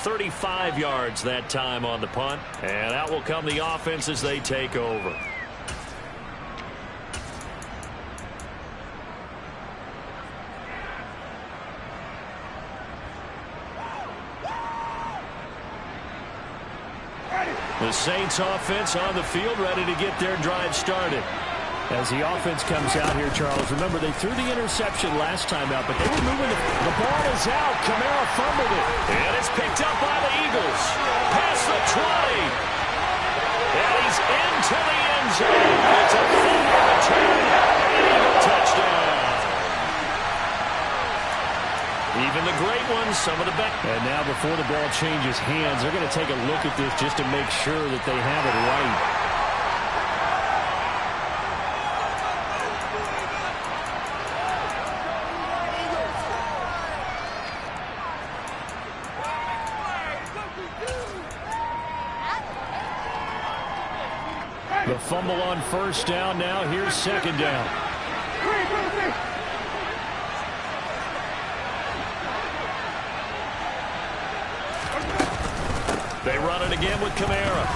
35 yards that time on the punt. And out will come the offense as they take over. The Saints offense on the field, ready to get their drive started. As the offense comes out here, Charles, remember they threw the interception last time out, but they were moving. The ball is out. Kamara fumbled it. And it's picked up by the Eagles. Past the 20. And he's into the end zone. It's a fumble return. And a touchdown. Even the great ones, some of the best. And now before the ball changes hands, they're going to take a look at this just to make sure that they have it right. The fumble on first down. Now here's second down. They run it again with Kamara.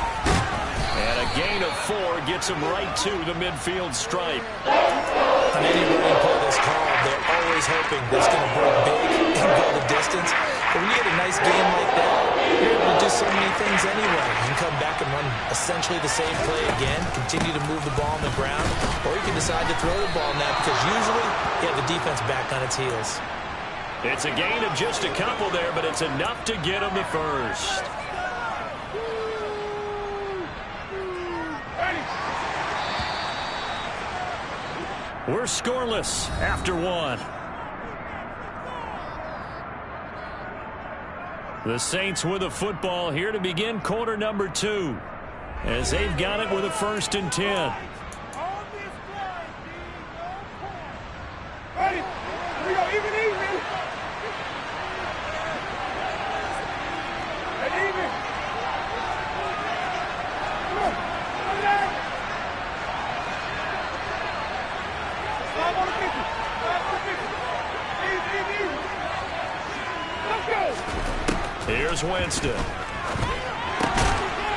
And a gain of 4 gets him right to the midfield stripe. On any running play that's called, they're always hoping that it's going to break big and go the distance. But when you get a nice game like that, you're able to do so many things anyway. You can come back and run essentially the same play again, continue to move the ball on the ground, or you can decide to throw the ball now because usually you have the defense back on its heels. It's a gain of just a couple there, but it's enough to get him the first. We're scoreless after 1. The Saints with the football here to begin quarter number 2. As they've got it with a 1st and 10. Ready? Here we go. Even. Even. Come on. Come down. Slide on the 50. Slide on the 50. Easy. Let's go. Here's Winston.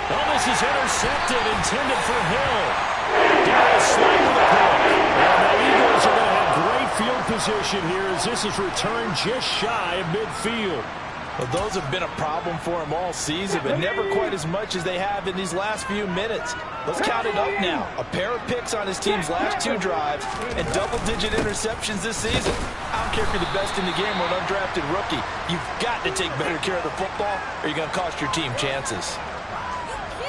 Oh, this is intercepted, intended for Hill. Darius Slay with a pick. And the Eagles are going to have great field position here as this is returned just shy of midfield. Well, those have been a problem for him all season, but never quite as much as they have in these last few minutes. Let's count it up now. A pair of picks on his team's last 2 drives and double-digit interceptions this season. I don't care if you're the best in the game or an undrafted rookie. You've got to take better care of the football or you're going to cost your team chances.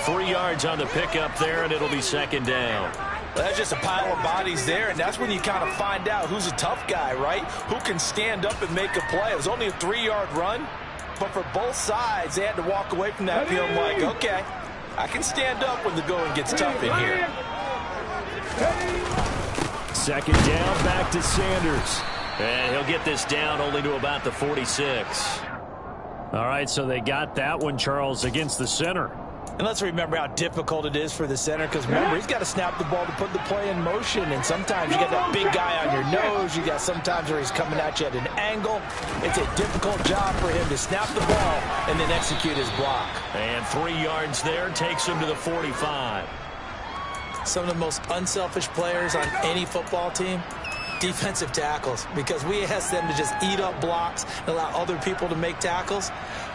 3 yards on the pickup there, and it'll be second down. Well, that's just a pile of bodies there, and that's when you kind of find out who's a tough guy, right? Who can stand up and make a play. It was only a 3-yard run. But for both sides, they had to walk away from that feeling like, okay, I can stand up when the going gets tough in here. Second down, back to Sanders. And he'll get this down only to about the 46. All right, so they got that one, Charles, against the center. And let's remember how difficult it is for the center because, remember, he's got to snap the ball to put the play in motion. And sometimes you got that big guy on your nose. You got sometimes where he's coming at you at an angle. It's a difficult job for him to snap the ball and then execute his block. And 3 yards there takes him to the 45. Some of the most unselfish players on any football team, defensive tackles, because we ask them to just eat up blocks and allow other people to make tackles.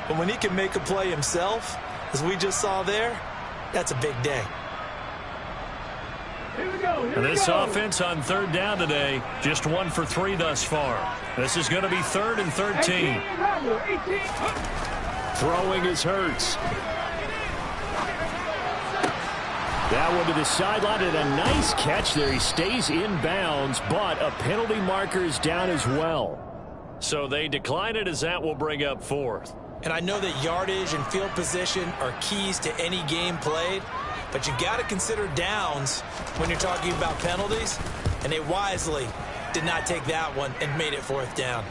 But when he can make a play himself, as we just saw there, that's a big day. And this offense on third down today, just 1 for 3 thus far. This is going to be 3rd and 13. Throwing is Hurts. That one to the sideline and a nice catch there. He stays in bounds, but a penalty marker is down as well. So they decline it as that will bring up 4th. And I know that yardage and field position are keys to any game played, but you got to consider downs when you're talking about penalties, and they wisely did not take that one and made it 4th down.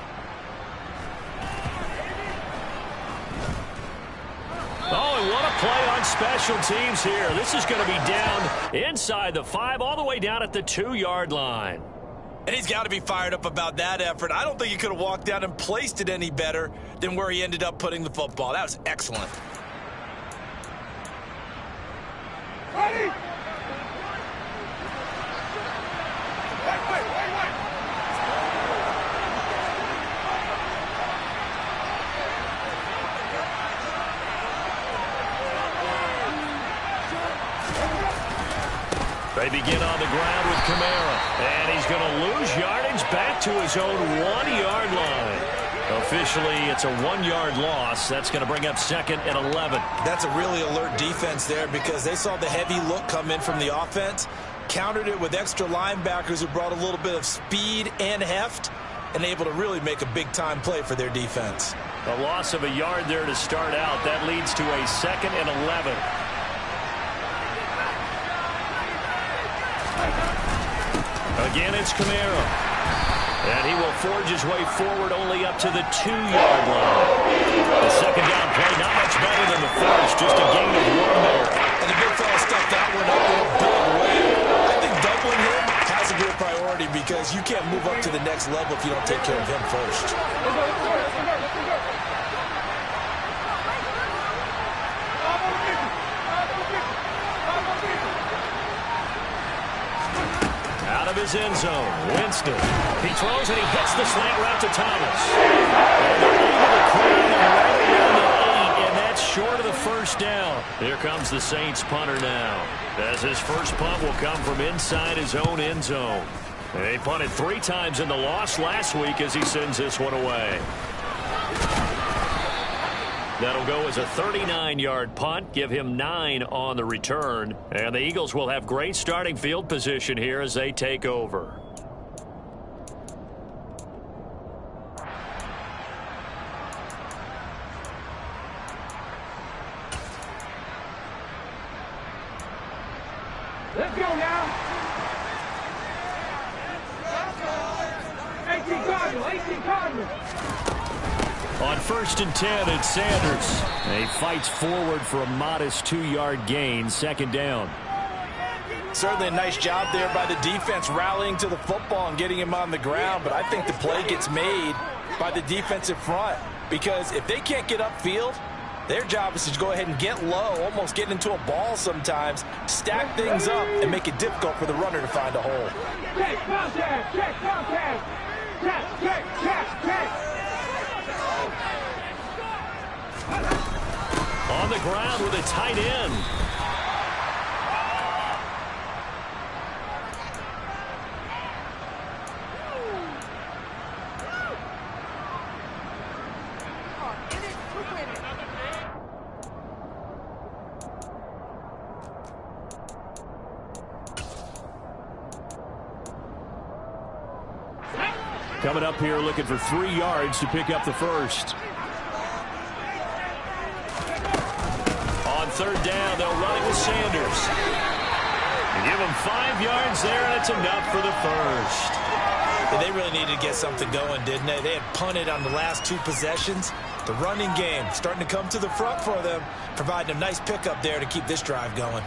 Oh, and what a play on special teams here. This is going to be down inside the 5, all the way down at the 2-yard line. And he's got to be fired up about that effort. I don't think he could have walked down and placed it any better than where he ended up putting the football. That was excellent. Ready? They begin on the ground with Kamara. And he's going to lose yardage back to his own 1-yard line. Officially, it's a 1-yard loss. That's going to bring up 2nd and 11. That's a really alert defense there because they saw the heavy look come in from the offense, countered it with extra linebackers who brought a little bit of speed and heft, and able to really make a big-time play for their defense. A loss of a yard there to start out. That leads to a 2nd and 11. Again, it's Kamara. And he will forge his way forward only up to the 2-yard line. The second down play, not much better than the first, just a gain of 1 there. And the big fella stuffed that one up in a big way. I think doubling him has to be a priority because you can't move up to the next level if you don't take care of him first. Out of his end zone, Winston. He throws and he hits the slant route to Thomas. And they're able to clear him right around the 8, and that's short of the first down. Here comes the Saints punter now, as his first punt will come from inside his own end zone. They punted 3 times in the loss last week as he sends this one away. That'll go as a 39-yard punt, give him 9 on the return. And the Eagles will have great starting field position here as they take over. Let's go now. 18 Cardinals, 18 Cardinals. On 1st and 10, it's Sanders. He fights forward for a modest 2-yard gain, 2nd down. Certainly a nice job there by the defense rallying to the football and getting him on the ground, but I think the play gets made by the defensive front because if they can't get upfield, their job is to go ahead and get low, almost get into a ball sometimes, stack things up, and make it difficult for the runner to find a hole. Check, contact, check, contact. Check, check, check, check. On the ground with a tight end. Coming up here looking for 3 yards to pick up the first. On 3rd down, they'll run it with Sanders. Give him 5 yards there, and it's enough for the first. Yeah, they really needed to get something going, didn't they? They had punted on the last 2 possessions. The running game starting to come to the front for them, providing a nice pickup there to keep this drive going.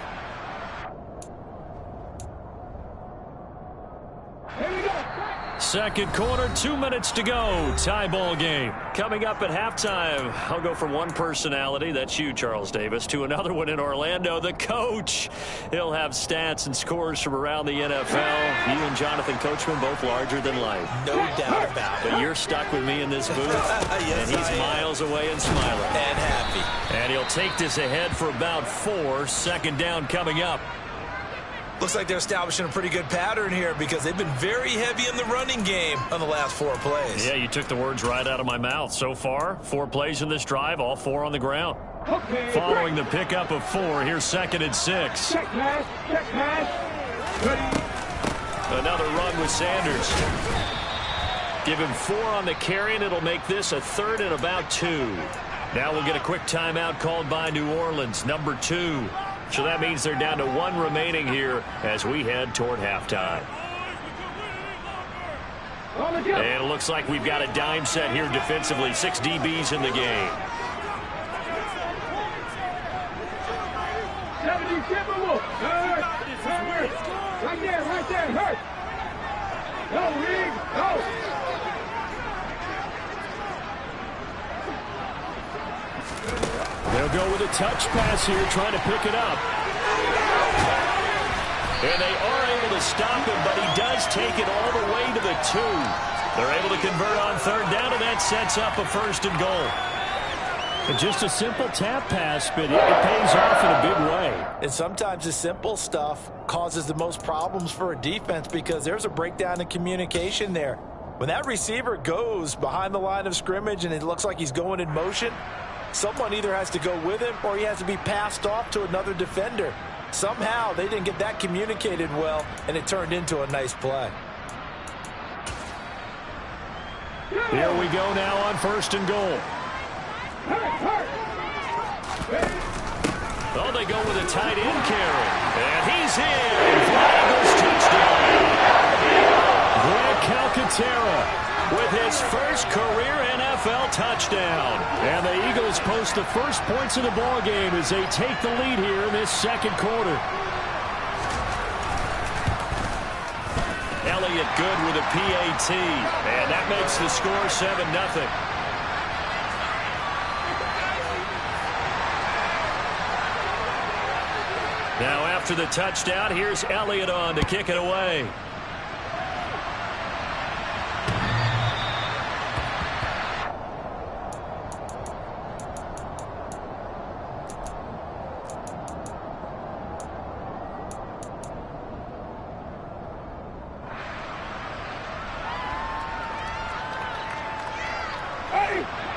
Second quarter, 2 minutes to go. Tie ball game. Coming up at halftime, I'll go from one personality, that's you, Charles Davis, to another one in Orlando, the coach. He'll have stats and scores from around the NFL. You and Jonathan Coachman, both larger than life. No doubt about it. But you're stuck with me in this booth, yes, and he's miles away and smiling. And happy. And he'll take this ahead for about 4. 2nd down coming up. Looks like they're establishing a pretty good pattern here because they've been very heavy in the running game on the last 4 plays. Yeah, you took the words right out of my mouth. So far, 4 plays in this drive, all 4 on the ground. Okay, Following the pickup of 4, here's 2nd and 6. check pass, check pass. Ready? Another run with Sanders. Give him 4 on the carry, and it'll make this a 3rd and about 2. Now we'll get a quick timeout called by New Orleans, number 2. So that means they're down to 1 remaining here as we head toward halftime. And it looks like we've got a dime set here defensively. 6 DBs in the game. 77 look. Right there, right there. Hurt. Go, Reed, go! They'll go with a touch pass here, trying to pick it up. And they are able to stop him, but he does take it all the way to the 2. They're able to convert on third down, and that sets up a 1st and goal. And just a simple tap pass, but it pays off in a big way. And sometimes the simple stuff causes the most problems for a defense because there's a breakdown in communication there. When that receiver goes behind the line of scrimmage and it looks like he's going in motion, someone either has to go with him or he has to be passed off to another defender. Somehow they didn't get that communicated well, and it turned into a nice play. Here we go now on 1st and goal. Oh, they go with a tight end carry. And he's in. Eagles touchdown. Greg Calcaterra with his first career NFL touchdown. And the Eagles post the first points of the ball game as they take the lead here in this 2nd quarter. Elliott good with a PAT. And that makes the score 7-0. Now after the touchdown, here's Elliott on to kick it away.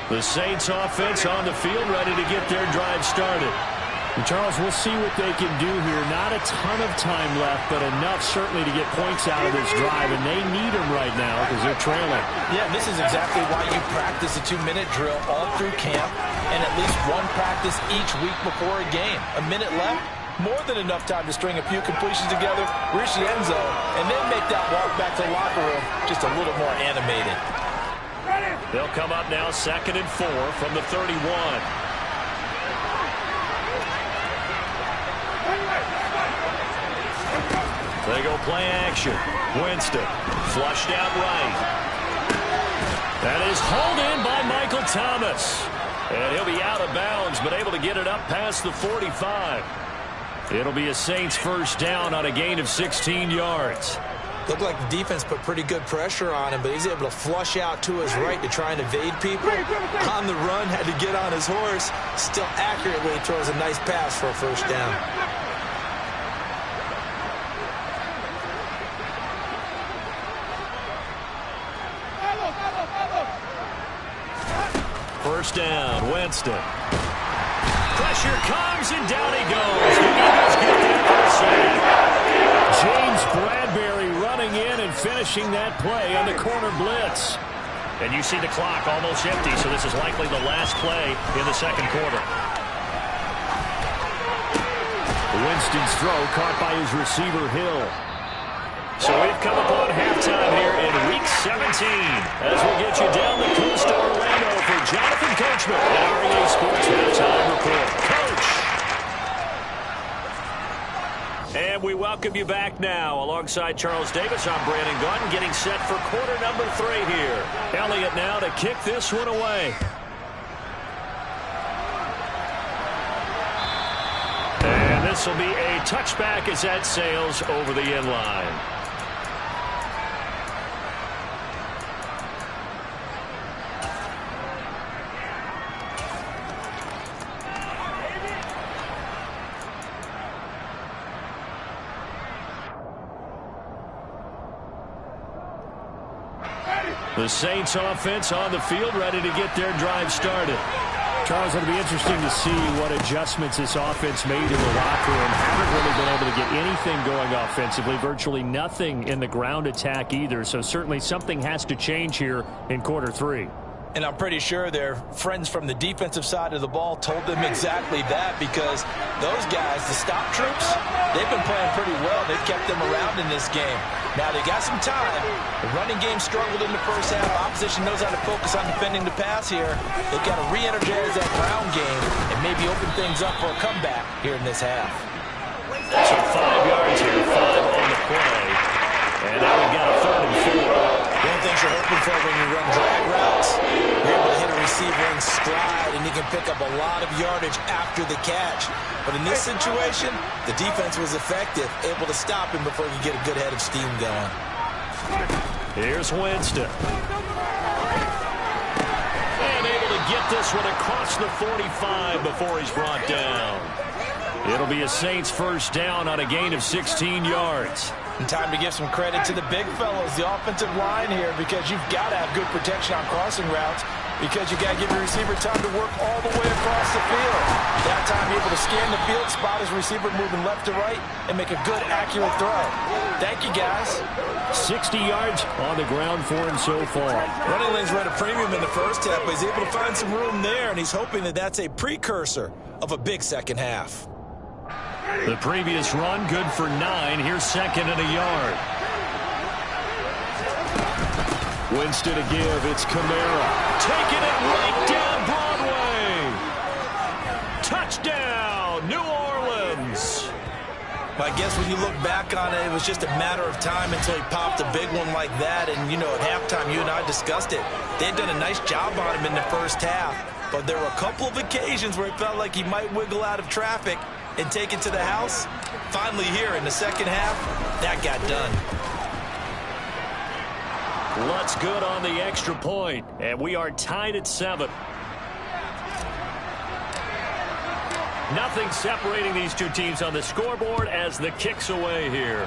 The Saints offense on the field, ready to get their drive started. And Charles, we'll see what they can do here. Not a ton of time left, but enough certainly to get points out of this drive, and they need them right now because they're trailing. Yeah, this is exactly why you practice a 2-minute drill all through camp and at least one practice each week before a game. A minute left, more than enough time to string a few completions together, reach the end zone, and then make that walk back to the locker room just a little more animated. They'll come up now 2nd and 4 from the 31. They go play action. Winston flushed out right. That is hauled in by Michael Thomas. And he'll be out of bounds, but able to get it up past the 45. It'll be a Saints 1st down on a gain of 16 yards. Looked like the defense put pretty good pressure on him, but he's able to flush out to his right to try and evade people. On the run, had to get on his horse. Still accurately throws a nice pass for a 1st down. First down, Winston. Pressure comes, and down he goes. The Eagles get that for a sack. James Bradbury running in and finishing that play on the corner blitz. And you see the clock almost empty, so this is likely the last play in the 2nd quarter. Winston's throw caught by his receiver, Hill. So we've come upon halftime here in Week 17 as we get you down the coast to Orlando for Jonathan Coachman at REA Sports Halftime Report. Coach! And we welcome you back now. Alongside Charles Davis, I'm Brandon Gaudin, getting set for quarter number 3 here. Elliott now to kick this one away. And this will be a touchback as that sails over the end line. The Saints offense on the field, ready to get their drive started. Charles, it'll be interesting to see what adjustments this offense made in the locker room. Haven't really been able to get anything going offensively, virtually nothing in the ground attack either. So certainly something has to change here in quarter 3. And I'm pretty sure their friends from the defensive side of the ball told them exactly that, because those guys, the stop troops, they've been playing pretty well. They've kept them around in this game. Now they got some time. The running game struggled in the first half. Opposition knows how to focus on defending the pass here. They've got to re-energize that ground game and maybe open things up for a comeback here in this half. So 5 yards here, 5 on the play. And now we've got a 3rd and 4. things you're hoping for when you run drag routes. You're able to hit a receiver in stride, and he can pick up a lot of yardage after the catch. But in this situation, the defense was effective, able to stop him before he could get a good head of steam going. Here's Winston. And able to get this one across the 45 before he's brought down. It'll be a Saints first down on a gain of 16 yards. And time to give some credit to the big fellows, the offensive line here, because you've got to have good protection on crossing routes, because you've got to give your receiver time to work all the way across the field. That time, you're able to scan the field, spot his receiver moving left to right, and make a good, accurate throw. Thank you, guys. 60 yards on the ground for him so far. Running lanes were at a premium in the first half, but he's able to find some room there, and he's hoping that that's a precursor of a big second half. The previous run, good for 9. Here's second and a yard. Winston to give. It's Kamara. Taking it right down Broadway. Touchdown, New Orleans. I guess when you look back on it, it was just a matter of time until he popped a big one like that. And, you know, at halftime, you and I discussed it. They had done a nice job on him in the first half. But there were a couple of occasions where it felt like he might wiggle out of traffic and take it to the house. Finally here in the second half, that got done. Lutz good on the extra point, and we are tied at 7. Nothing separating these two teams on the scoreboard as the kick's away here.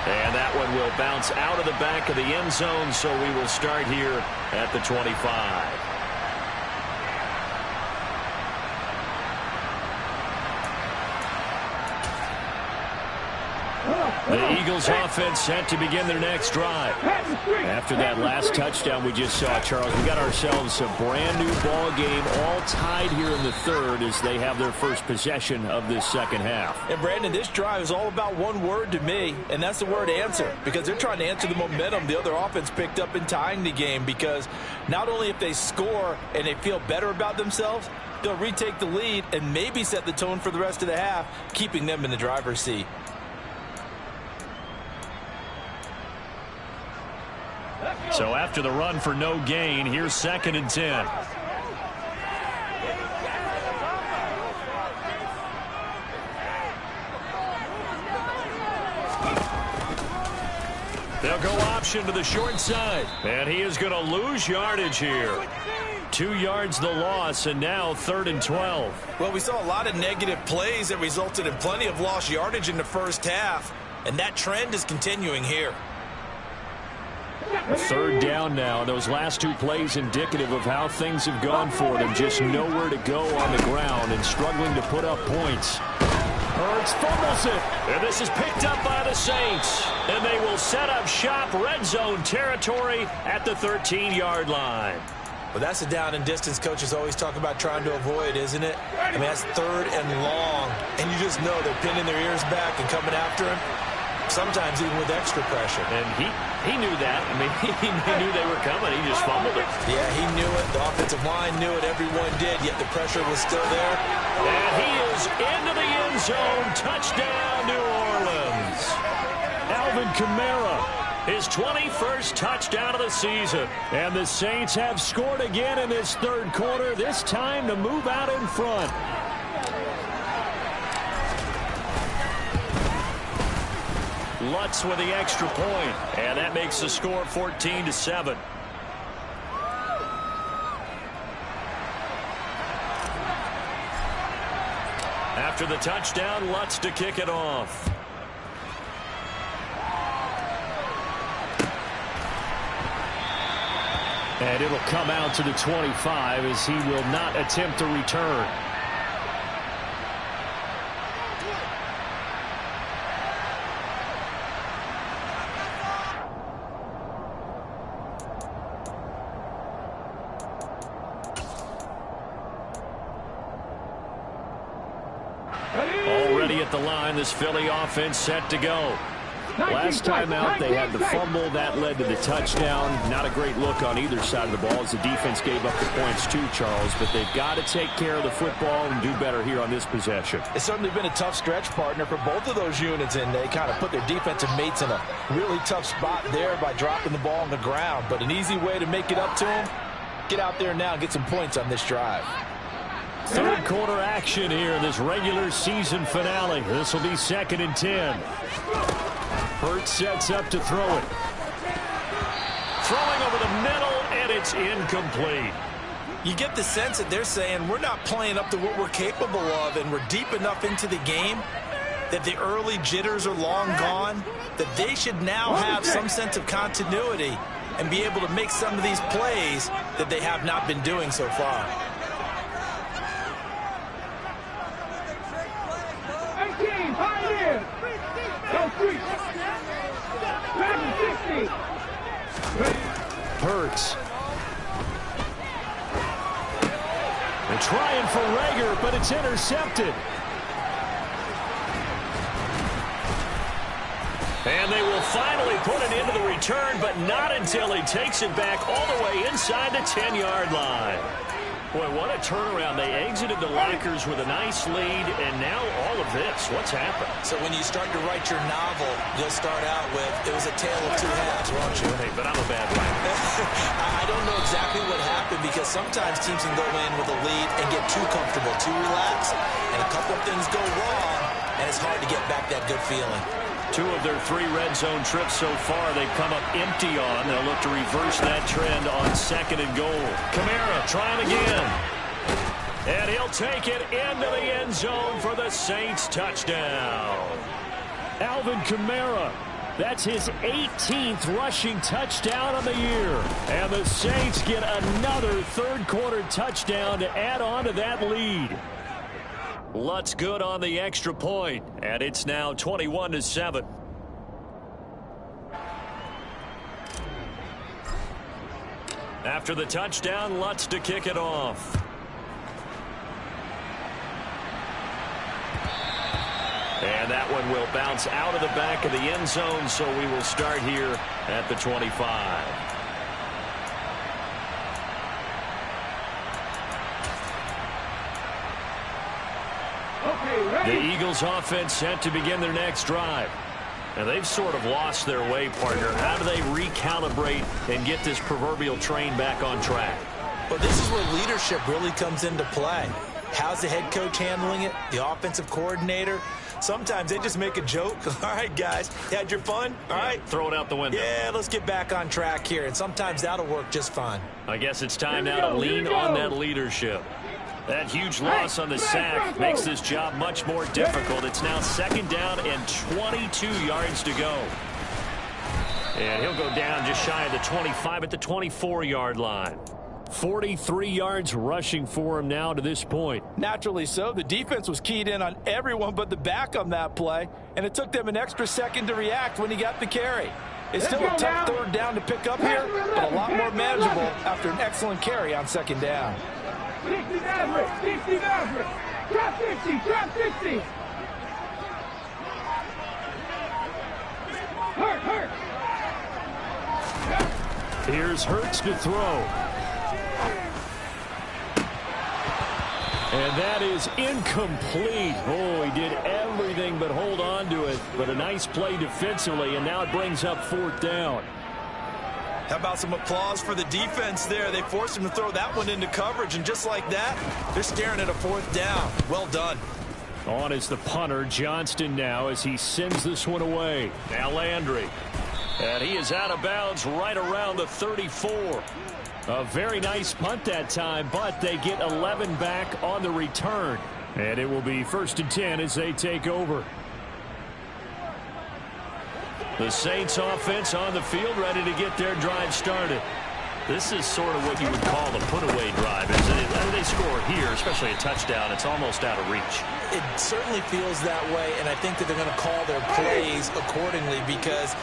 And that one will bounce out of the back of the end zone, so we will start here at the 25. The Eagles offense set to begin their next drive. After that last touchdown we just saw, Charles, we got ourselves a brand new ball game, all tied here in the third as they have their first possession of this second half. And Brandon, this drive is all about one word to me, and that's the word answer, because they're trying to answer the momentum the other offense picked up in tying the game, because not only if they score and they feel better about themselves, they'll retake the lead and maybe set the tone for the rest of the half, keeping them in the driver's seat. So after the run for no gain, here's second and 10. They'll go option to the short side. And he is going to lose yardage here. 2 yards the loss, and now 3rd and 12. Well, we saw a lot of negative plays that resulted in plenty of lost yardage in the first half, and that trend is continuing here. 3rd down now. Those last 2 plays indicative of how things have gone for them. Just nowhere to go on the ground and struggling to put up points. Hurts fumbles it. And this is picked up by the Saints. And they will set up shop, red zone territory at the 13-yard line. Well, that's a down and distance coaches always talk about trying to avoid, isn't it? I mean, that's 3rd and long. And you just know they're pinning their ears back and coming after him. Sometimes even with extra pressure. And he knew that. I mean, he knew they were coming. He just fumbled it. Yeah, he knew it. The offensive line knew it. Everyone did, yet the pressure was still there. And he is into the end zone. Touchdown, New Orleans. Alvin Kamara, his 21st touchdown of the season. And the Saints have scored again in this 3rd quarter, this time to move out in front. Lutz with the extra point, and that makes the score 14-7. After the touchdown, Lutz to kick it off. And it'll come out to the 25 as he will not attempt to return. Already at the line, this Philly offense set to go. Last time out, they had the fumble. That led to the touchdown. Not a great look on either side of the ball as the defense gave up the points too, Charles. But they've got to take care of the football and do better here on this possession. It's certainly been a tough stretch, partner, for both of those units, and they kind of put their defensive mates in a really tough spot there by dropping the ball on the ground. But an easy way to make it up to them, get out there now and get some points on this drive. Third quarter action here in this regular season finale. This will be 2nd and 10. Hurts sets up to throw it. Throwing over the middle, and it's incomplete. You get the sense that they're saying we're not playing up to what we're capable of, and we're deep enough into the game that the early jitters are long gone, that they should now have some sense of continuity and be able to make some of these plays that they have not been doing so far. 18, Pioneer! Go 3! Hurts. They're trying for Reagor, but it's intercepted. And they will finally put it into the return, but not until he takes it back all the way inside the 10-yard line. Boy, what a turnaround. They exited the lockers with a nice lead, and now all of this. What's happened? So when you start to write your novel, you'll start out with, it was a tale of two halves, won't you? Hey, but I'm a bad writer. I don't know exactly what happened, because sometimes teams can go in with a lead and get too comfortable, too relaxed, and a couple of things go wrong, and it's hard to get back that good feeling. 2 of their 3 red zone trips so far, they've come up empty on. They'll look to reverse that trend on 2nd and goal. Kamara trying again. And he'll take it into the end zone for the Saints touchdown. Alvin Kamara. That's his 18th rushing touchdown of the year. And the Saints get another third quarter touchdown to add on to that lead. Lutz good on the extra point, and it's now 21-7. After the touchdown, Lutz to kick it off. And that one will bounce out of the back of the end zone, so we will start here at the 25. The Eagles offense set to begin their next drive. And they've sort of lost their way, partner. How do they recalibrate and get this proverbial train back on track? Well, this is where leadership really comes into play. How's the head coach handling it? The offensive coordinator? Sometimes they just make a joke. All right, guys, you had your fun? All right. Throw it out the window. Yeah, let's get back on track here. And sometimes that'll work just fine. I guess it's time now to lean on that leadership. That huge loss on the sack makes this job much more difficult. It's now 2nd down and 22 yards to go. And he'll go down just shy of the 25 at the 24-yard line. 43 yards rushing for him now to this point. Naturally so. The defense was keyed in on everyone but the back on that play, and it took them an extra second to react when he got the carry. It's still a tough 3rd down to pick up here, but a lot more manageable after an excellent carry on 2nd down. 60 Maverick! 60 Maverick! Drop 50! Drop 50! Hurt! Here's Hurts to throw. And that is incomplete. Oh, he did everything but hold on to it. But a nice play defensively, and now it brings up 4th down. How about some applause for the defense there? They forced him to throw that one into coverage, and just like that, they're staring at a 4th down. Well done. On is the punter, Johnston now, as he sends this one away. Now Landry. And he is out of bounds right around the 34. A very nice punt that time, but they get 11 back on the return. And it will be 1st and 10 as they take over. The Saints offense on the field, ready to get their drive started. This is sort of what you would call the put-away drive, isn't it? When they score here, especially a touchdown, it's almost out of reach. It certainly feels that way, and I think that they're going to call their plays accordingly, because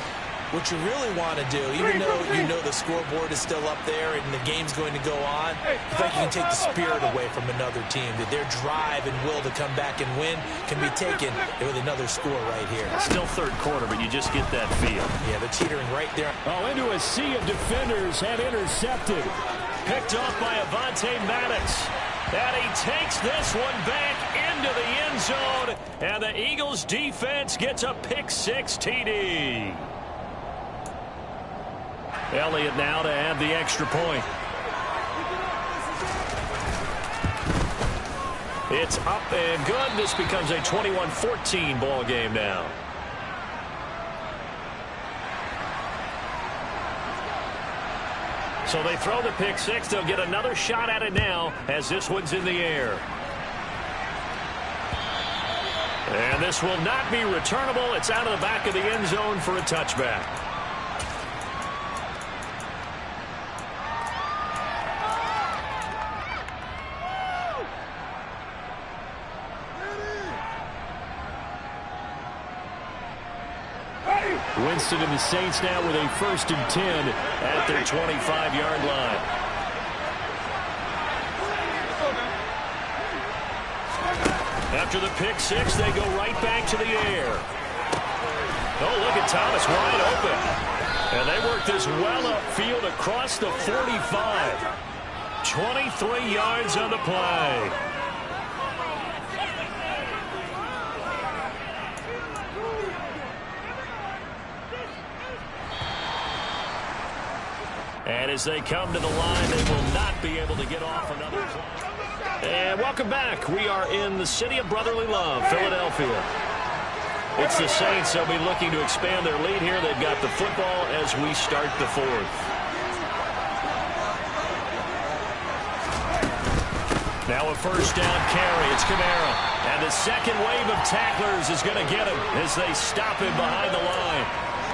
what you really want to do, even though you know the scoreboard is still up there and the game's going to go on, I think you can take the spirit away from another team, that their drive and will to come back and win can be taken with another score right here. Still third quarter, but you just get that feel. Yeah, they're teetering right there. Oh, into a sea of defenders and intercepted. Picked off by Avonte Maddox. And he takes this one back into the end zone. And the Eagles defense gets a pick-6 TD. Elliott now to add the extra point. It's up and good. This becomes a 21-14 ball game now. So they throw the pick-6. They'll get another shot at it now as this one's in the air. And this will not be returnable. It's out of the back of the end zone for a touchback. Winston and the Saints now with a 1st and 10 at their 25-yard line. After the pick-6, they go right back to the air. Oh, look at Thomas wide open. And they work this well upfield across the 45. 23 yards on the play. And as they come to the line, they will not be able to get off another play. And welcome back. We are in the city of brotherly love, Philadelphia. It's the Saints. They'll be looking to expand their lead here. They've got the football as we start the 4th. Now a 1st down carry. It's Kamara. And the second wave of tacklers is going to get him as they stop him behind the line.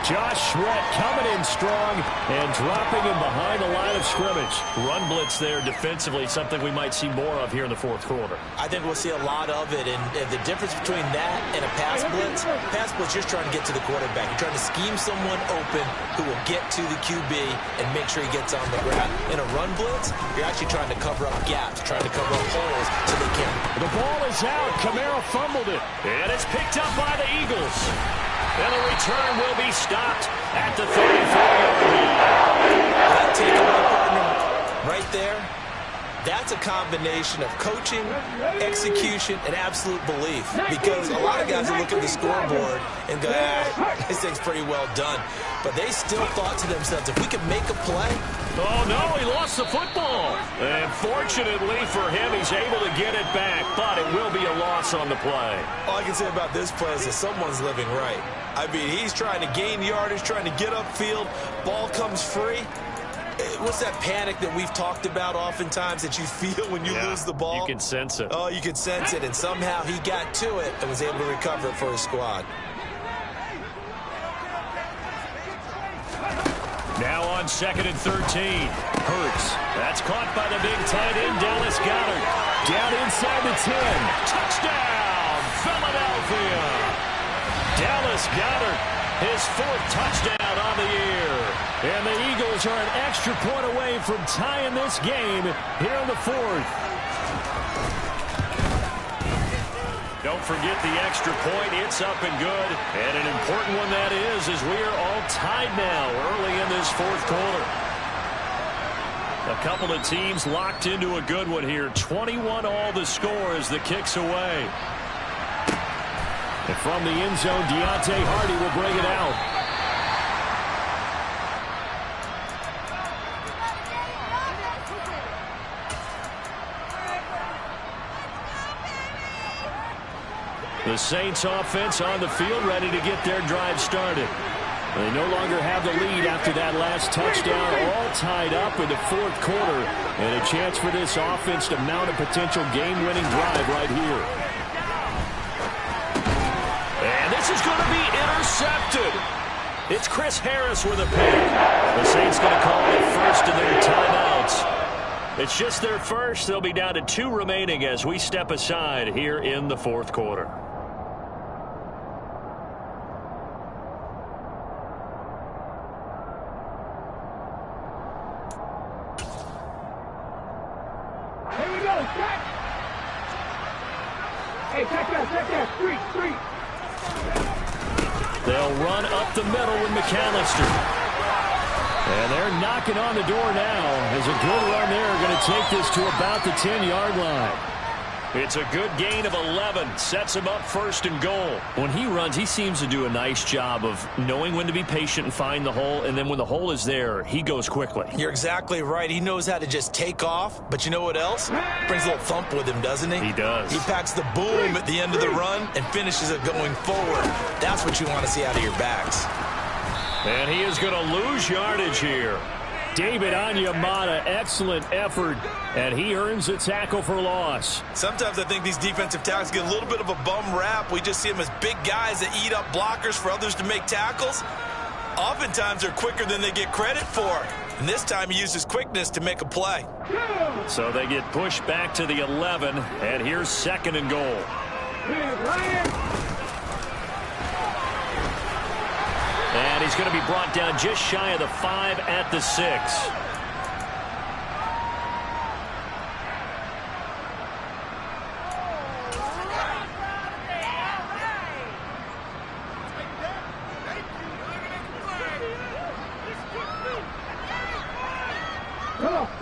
Josh Sweat coming in strong and dropping him behind the line of scrimmage. Run blitz there defensively, something we might see more of here in the 4th quarter. I think we'll see a lot of it, and the difference between that and a pass blitz, you're just trying to get to the quarterback. You're trying to scheme someone open who will get to the QB and make sure he gets on the ground. In a run blitz, you're actually trying to cover up gaps, trying to cover up holes so they can't. The ball is out. Kamara fumbled it. And it's picked up by the Eagles. And the return will be stopped at the 34-yard line. That takeaway, partner, right there, that's a combination of coaching, execution, and absolute belief. Because a lot of guys will look at the scoreboard and go, this thing's pretty well done. But they still thought to themselves, if we can make a play. Oh, no, he lost the football. And fortunately for him, he's able to get it back. But it will be a loss on the play. All I can say about this play is that someone's living right. I mean, he's trying to gain yardage, trying to get upfield. Ball comes free. What's that panic that we've talked about oftentimes that you feel when you lose the ball? You can sense it. Oh, you can sense it, and somehow he got to it and was able to recover it for his squad. Now on 2nd and 13. Hurts. That's caught by the big tight end, Dallas Goedert. Down inside the 10. Touchdown, Philadelphia. Dallas Goedert, his 4th touchdown on the year. And the Eagles are an extra point away from tying this game here in the 4th. Don't forget the extra point. It's up and good. And an important one that is, as we are all tied now early in this 4th quarter. A couple of teams locked into a good one here. 21 all the score as the kick's away. And from the end zone, Deontay Hardy will bring it out. The Saints offense on the field, ready to get their drive started. They no longer have the lead after that last touchdown, all tied up in the 4th quarter. And a chance for this offense to mount a potential game-winning drive right here. And this is going to be intercepted. It's Chris Harris with a pick. The Saints going to call it first of their timeouts. It's just their first. They'll be down to 2 remaining as we step aside here in the 4th quarter. – Hey, check that, street. They'll run up the middle with McAllister. And they're knocking on the door now as a good run there going to take this to about the 10-yard line. It's a good gain of 11. Sets him up first and goal. When he runs, he seems to do a nice job of knowing when to be patient and find the hole. And then when the hole is there, he goes quickly. You're exactly right. He knows how to just take off. But you know what else? Brings a little thump with him, doesn't he? He does. He packs the boom at the end of the run and finishes it going forward. That's what you want to see out of your backs. And he is going to lose yardage here. David Onyemata, excellent effort, and he earns a tackle for loss. Sometimes I think these defensive tackles get a little bit of a bum rap. We just see them as big guys that eat up blockers for others to make tackles. Oftentimes they're quicker than they get credit for. And this time he uses quickness to make a play. So they get pushed back to the 11, and here's second and goal. And he's going to be brought down just shy of the 5 at the 6.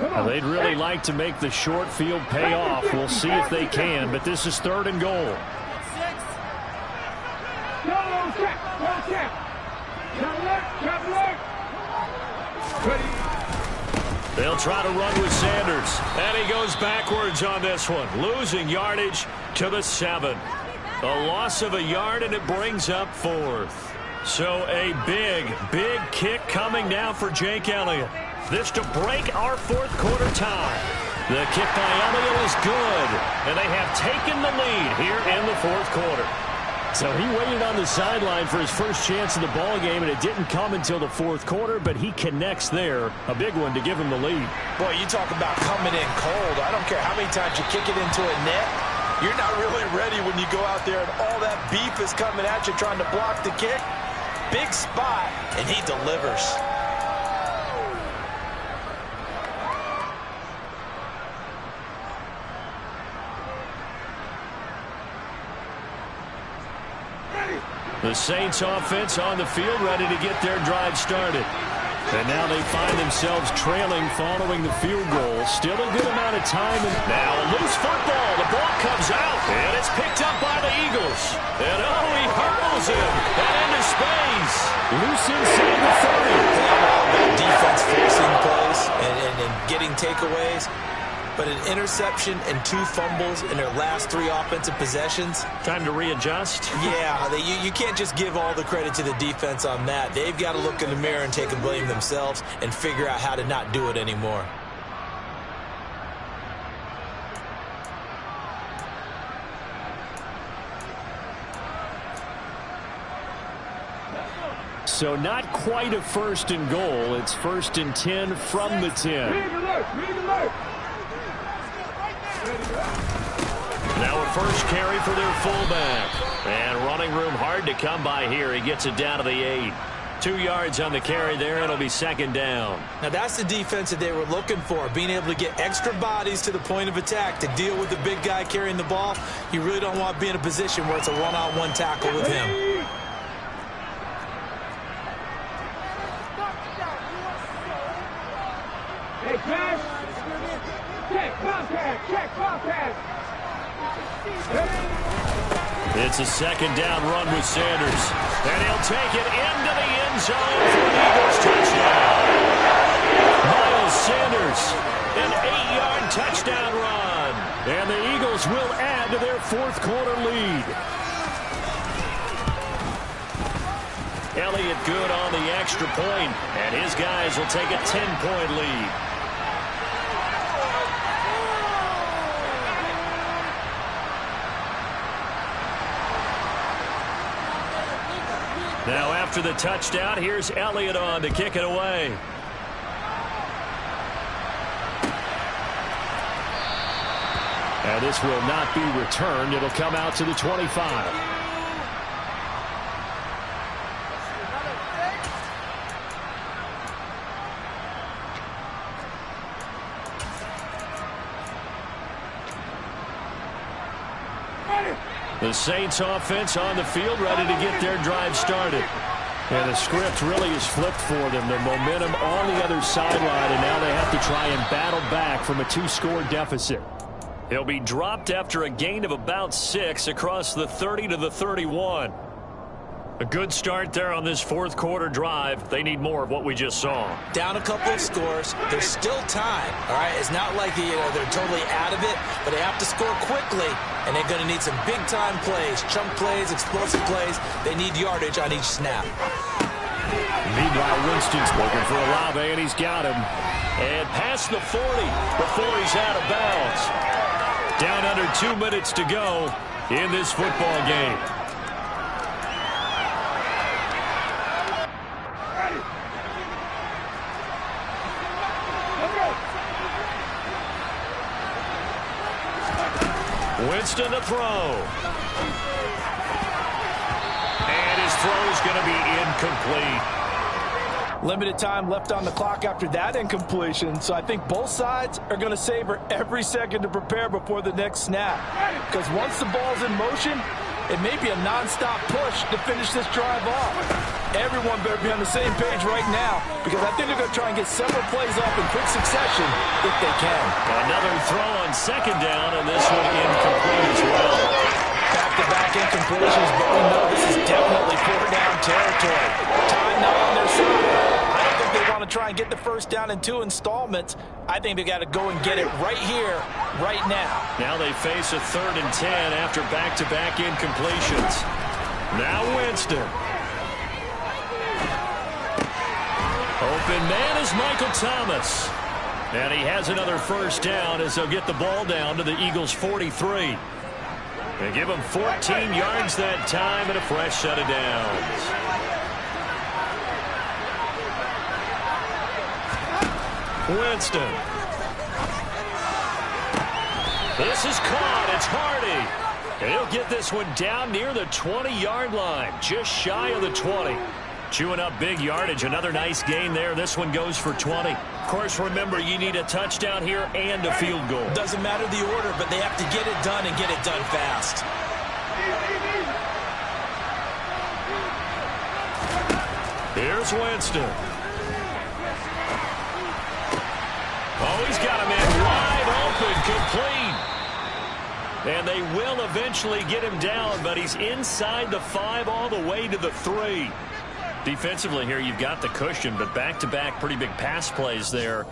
Now, they'd really like to make the short field pay off. We'll see if they can, but this is third and goal. They'll try to run with Sanders. And he goes backwards on this one, losing yardage to the 7. A loss of a yard, and it brings up fourth. So a big kick coming now for Jake Elliott. This to break our fourth quarter tie. The kick by Elliott is good, and they have taken the lead here in the fourth quarter. So he waited on the sideline for his first chance of the ball game, and it didn't come until the fourth quarter, but he connects there. A big one to give him the lead. Boy, you talk about coming in cold. I don't care how many times you kick it into a net. You're not really ready when you go out there and all that beef is coming at you trying to block the kick. Big spot, and he delivers. The Saints offense on the field, ready to get their drive started. And now they find themselves trailing following the field goal. Still a good amount of time. And now a loose football. The ball comes out, and it's picked up by the Eagles. And he hurdles him and into space. Loose inside the 30. Defense forcing plays and getting takeaways. But an interception and 2 fumbles in their last 3 offensive possessions. Time to readjust. Yeah, you can't just give all the credit to the defense on that. They've got to look in the mirror and take a blame themselves and figure out how to not do it anymore. So not quite a first and goal. It's first and 10 from the 10. Now a first carry for their fullback. And running room hard to come by here. He gets it down to the 8. 2 yards on the carry there. It'll be second down. Now that's the defense that they were looking for. Being able to get extra bodies to the point of attack to deal with the big guy carrying the ball. You really don't want to be in a position where it's a one-on-one tackle with him. Hey, Cash. Check, Bobcat. It's a second down run with Sanders. And he'll take it into the end zone for an Eagles touchdown. Miles Sanders, an 8-yard touchdown run. And the Eagles will add to their fourth quarter lead. Elliott good on the extra point, and his guys will take a 10-point lead. Now after the touchdown, here's Elliott on to kick it away. And this will not be returned. It'll come out to the 25. The Saints offense on the field, ready to get their drive started. And the script really is flipped for them. The momentum on the other sideline, and now they have to try and battle back from a 2-score deficit. He'll be dropped after a gain of about 6 across the 30 to the 31. A good start there on this fourth quarter drive. They need more of what we just saw. Down a couple of scores. There's still time. All right, it's not like they're totally out of it, but they have to score quickly, and they're going to need some big-time plays, chunk plays, explosive plays. They need yardage on each snap. Meanwhile, Winston's looking for Olave, and he's got him. And past the 40 before he's out of bounds. Down under 2 minutes to go in this football game. Winston to throw. And his throw is going to be incomplete. Limited time left on the clock after that incompletion, so I think both sides are going to savor every second to prepare before the next snap. Because once the ball's in motion, it may be a nonstop push to finish this drive off. Everyone better be on the same page right now, because I think they're going to try and get several plays off in quick succession if they can. Another throw on second down, and this one incomplete as well. Back-to-back incompletions, but we know this is definitely four-down territory. Time now on their side. I don't think they want to try and get the first down in 2 installments. I think they got to go and get it right here, right now. Now they face a 3rd and 10 after back-to-back incompletions. Now Winston. Open man is Michael Thomas. And he has another first down as they'll get the ball down to the Eagles' 43. They give him 14 yards that time and a fresh set of downs. Winston. This is caught. It's Hardy. And he'll get this one down near the 20-yard line, just shy of the 20. Chewing up big yardage. Another nice gain there. This one goes for 20. Of course, remember, you need a touchdown here and a field goal. Doesn't matter the order, but they have to get it done and get it done fast. Here's Winston. Oh, he's got a man wide open, complete. And they will eventually get him down, but he's inside the 5 all the way to the 3. Defensively here, you've got the cushion, but back-to-back pretty big pass plays there.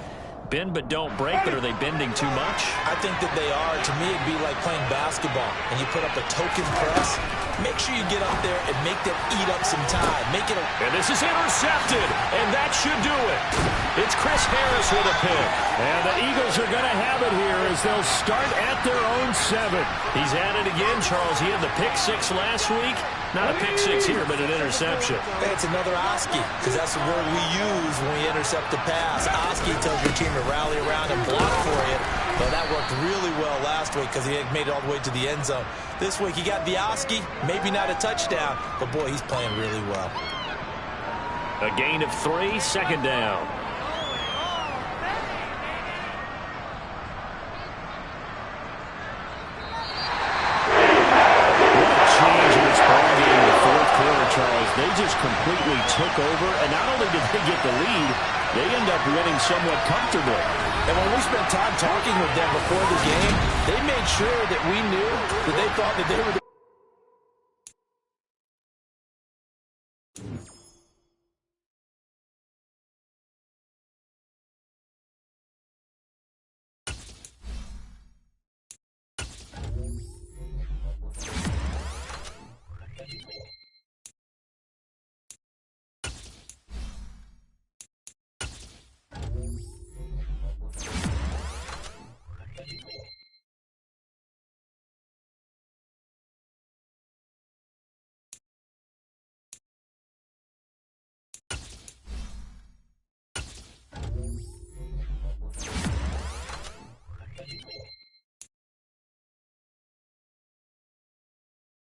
Bend but don't break, but are they bending too much? I think that they are. To me, it'd be like playing basketball, and you put up a token press. Make sure you get up there and make them eat up some time. Make it a... And this is intercepted, and that should do it. It's Chris Harris with a pick. And the Eagles are going to have it here as they'll start at their own 7. He's at it again, Charles. He had the pick 6 last week. Not a pick 6 here, but an interception. Hey, it's another Oski, because that's the word we use when we intercept the pass. Oski tells your team to rally around and block for you. But that worked really well last week because he had made it all the way to the end zone. This week he got the Oski, maybe not a touchdown, but boy, he's playing really well. A gain of 3, second down. Charles, they just completely took over, and not only did they get the lead, they end up winning somewhat comfortably. And when we spent time talking with them before the game, they made sure that we knew that they thought that they were